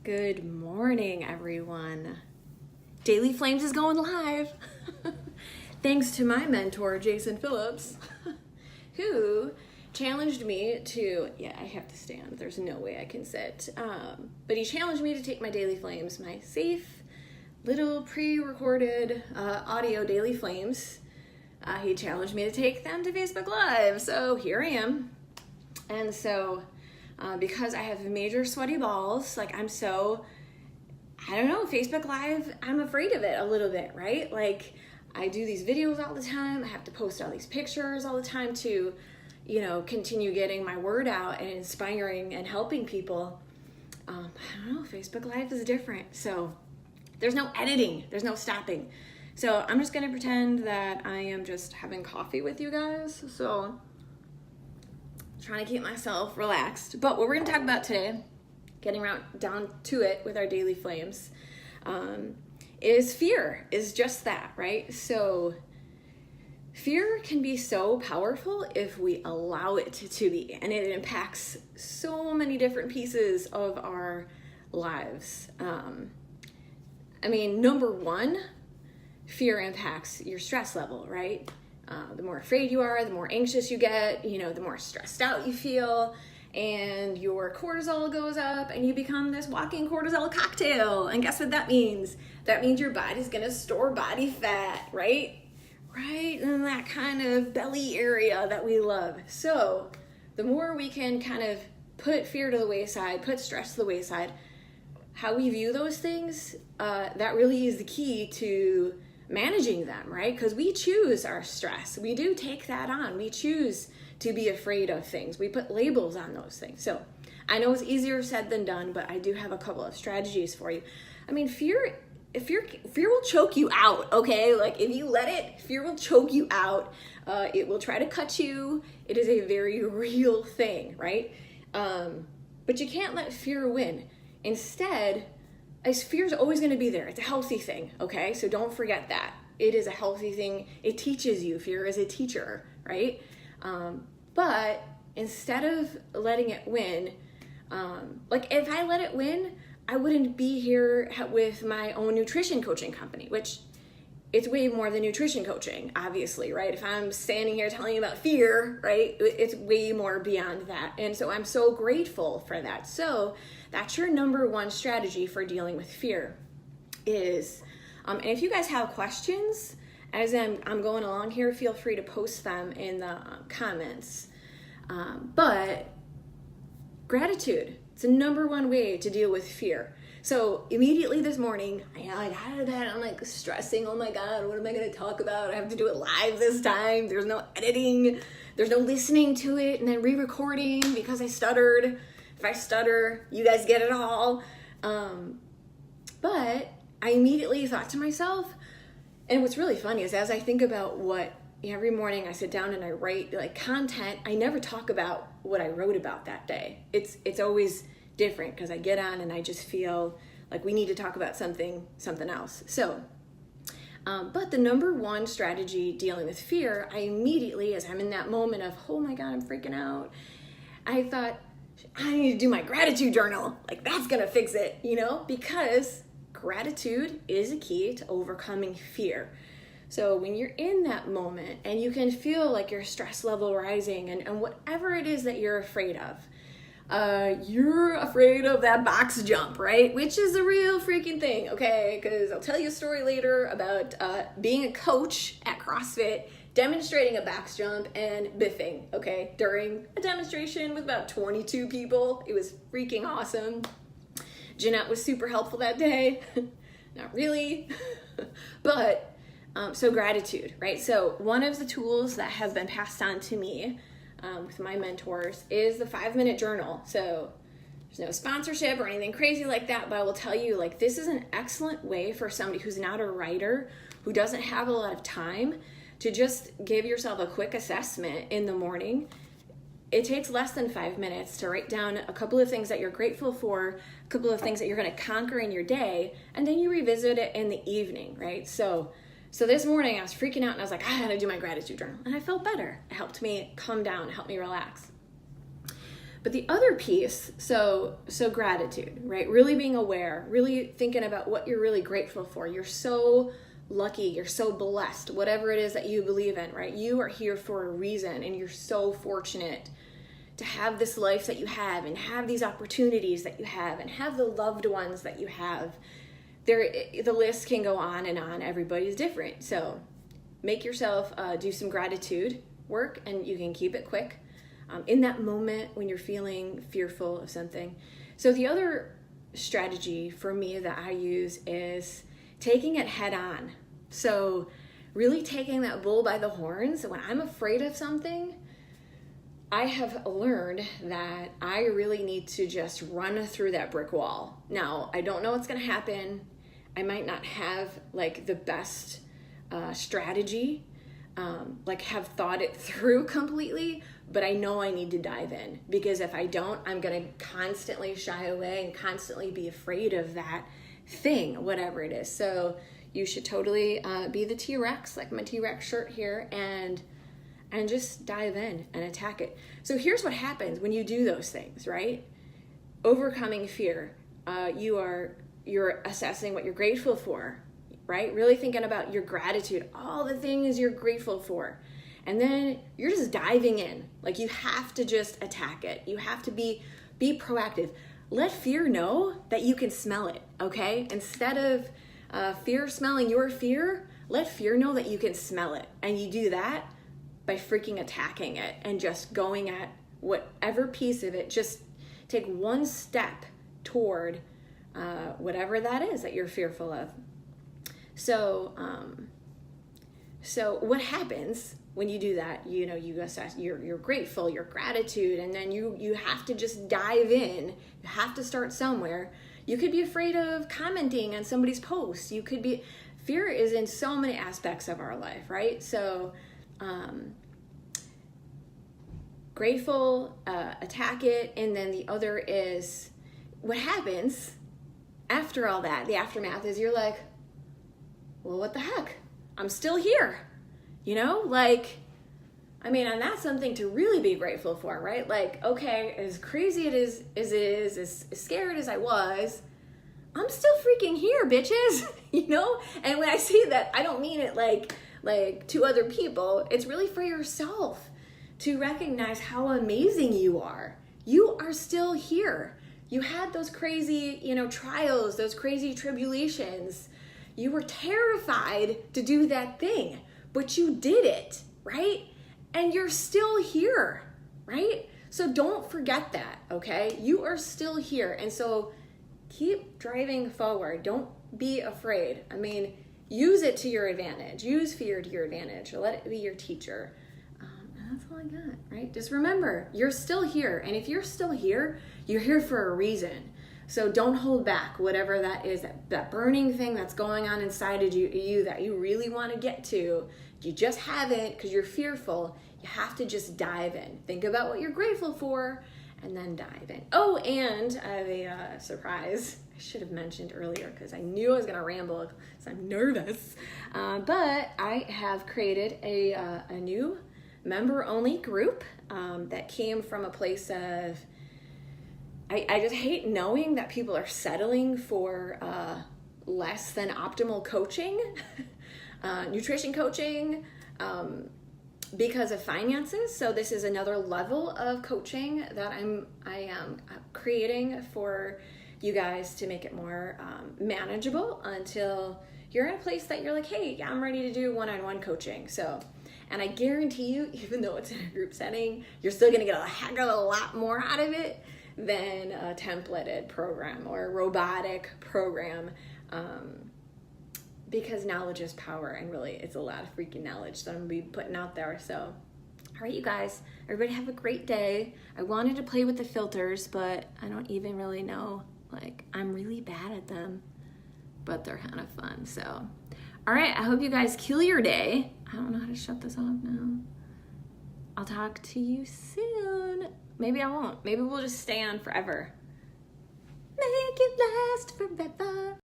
Good morning, everyone. Daily Flames is going live. Thanks to my mentor, Jason Phillips, who challenged me to, I have to stand. There's no way I can sit. But he challenged me to take my Daily Flames, my safe little pre-recorded audio Daily Flames. He challenged me to take them to Facebook Live. So here I am. And so because I have major sweaty balls, like Facebook Live, I'm afraid of it a little bit, right? Like I do these videos all the time. I have to post all these pictures all the time to, continue getting my word out and inspiring and helping people. I don't know, Facebook Live is different. So there's no editing, there's no stopping. So I'm just gonna pretend that I am just having coffee with you guys. So trying to keep myself relaxed. But what we're gonna talk about today, getting down to it with our Daily Flames, is fear, is just that, right? So fear can be so powerful if we allow it to be, and it impacts so many different pieces of our lives. Number one, fear impacts your stress level, right? The more afraid you are, the more anxious you get, the more stressed out you feel, and your cortisol goes up and you become this walking cortisol cocktail. And guess what that means? That means your body's gonna store body fat, right? Right in that kind of belly area that we love. So the more we can kind of put fear to the wayside, put stress to the wayside, how we view those things, that really is the key to managing them, right? Because we choose our stress. We do take that on. We choose to be afraid of things. We put labels on those things. So I know it's easier said than done, but I do have a couple of strategies for you. Fear will choke you out, okay? Like if you let it, fear will choke you out. It will try to cut you. It is a very real thing, right? But you can't let fear win. Instead, fear is always going to be there. It's a healthy thing, okay? So don't forget that. It is a healthy thing. It teaches you. Fear is a teacher, right? But instead of letting it win, if I let it win, I wouldn't be here with my own nutrition coaching company, which it's way more than nutrition coaching, obviously, right? If I'm standing here telling you about fear, right, it's way more beyond that. And so I'm so grateful for that. So that's your number one strategy for dealing with fear is, and if you guys have questions, as I'm going along here, feel free to post them in the comments. But gratitude, it's the number one way to deal with fear. So immediately this morning, I got out of bed, I'm like stressing, oh my God, what am I gonna talk about? I have to do it live this time. There's no editing, there's no listening to it and then re-recording because I stuttered. If I stutter, you guys get it all. But I immediately thought to myself, and what's really funny is as I think about every morning I sit down and I write content, I never talk about what I wrote about that day. It's always different because I get on and I just feel like we need to talk about something else. So, but the number one strategy dealing with fear, I immediately, as I'm in that moment of, oh my God, I'm freaking out, I thought, I need to do my gratitude journal. That's gonna fix it, because gratitude is a key to overcoming fear. So when you're in that moment and you can feel like your stress level rising and whatever it is that you're afraid of that box jump, right? Which is a real freaking thing, okay? Because I'll tell you a story later about being a coach at CrossFit, demonstrating a box jump and biffing, okay? During a demonstration with about 22 people. It was freaking awesome. Jeanette was super helpful that day. Not really, but so gratitude, right? So one of the tools that have been passed on to me with my mentors is the 5-minute journal. So there's no sponsorship or anything crazy like that, but I will tell you, this is an excellent way for somebody who's not a writer, who doesn't have a lot of time, to just give yourself a quick assessment in the morning. It takes less than 5 minutes to write down a couple of things that you're grateful for, a couple of things that you're going to conquer in your day, and then you revisit it in the evening, right? So this morning I was freaking out and I was like, I gotta do my gratitude journal. And I felt better. It helped me calm down, it helped me relax. But the other piece, so gratitude, right? Really being aware, really thinking about what you're really grateful for. You're so lucky, you're so blessed, whatever it is that you believe in, right? You are here for a reason, and you're so fortunate to have this life that you have, and have these opportunities that you have, and have the loved ones that you have. The list can go on and on. Everybody's different. So make yourself do some gratitude work, and you can keep it quick in that moment when you're feeling fearful of something. So the other strategy for me that I use is taking it head on. So really taking that bull by the horns. When I'm afraid of something, I have learned that I really need to just run through that brick wall. Now, I don't know what's going to happen. I might not have like the best strategy, like have thought it through completely, but I know I need to dive in, because if I don't, I'm going to constantly shy away and constantly be afraid of that thing, whatever it is. So you should totally be the T-Rex, like my T-Rex shirt here, and just dive in and attack it. So here's what happens when you do those things, right? Overcoming fear. You're assessing what you're grateful for, right? Really thinking about your gratitude, all the things you're grateful for. And then you're just diving in. Like, you have to just attack it. You have to be proactive. Let fear know that you can smell it, okay? Instead of fear smelling your fear, let fear know that you can smell it. And you do that by freaking attacking it and just going at whatever piece of it. Just take one step toward whatever that is that you're fearful of. So what happens when you do that? You know, you assess, you're grateful, your gratitude, and then you have to just dive in. You have to start somewhere. You could be afraid of commenting on somebody's post. Fear is in so many aspects of our life, right? So grateful, attack it, and then the other is what happens after all that. The aftermath is you're like, well, what the heck? I'm still here, you know? Like, I mean, and that's something to really be grateful for, right? Like, okay, as crazy as scared as I was, I'm still freaking here, bitches, you know? And when I say that, I don't mean it like to other people. It's really for yourself to recognize how amazing you are. You are still here. You had those crazy, trials, those crazy tribulations. You were terrified to do that thing, but you did it, right? And you're still here, right? So don't forget that, okay? You are still here. And so keep driving forward. Don't be afraid. I mean, use it to your advantage. Use fear to your advantage. Let it be your teacher. And that's all I got, right? Just remember, you're still here. And if you're still here, you're here for a reason. So don't hold back, whatever that is, that burning thing that's going on inside of you that you really want to get to. You just haven't because you're fearful. You have to just dive in. Think about what you're grateful for and then dive in. Oh, and I have a surprise I should have mentioned earlier because I knew I was going to ramble because I'm nervous. But I have created a new member-only group that came from a place of I just hate knowing that people are settling for less than optimal coaching, nutrition coaching, because of finances. So this is another level of coaching that I am creating for you guys to make it more manageable until you're in a place that you're like, hey, I'm ready to do one-on-one coaching. So, and I guarantee you, even though it's in a group setting, you're still going to get a heck of a lot more out of it than a templated program or a robotic program, because knowledge is power, and really it's a lot of freaking knowledge that I'm gonna be putting out there. So, all right, you guys, everybody have a great day. I wanted to play with the filters, but I don't even really know, like, I'm really bad at them, but they're kind of fun. So, all right, I hope you guys kill your day. I don't know how to shut this off now. I'll talk to you soon. Maybe I won't. Maybe we'll just stay on forever. Make it last forever.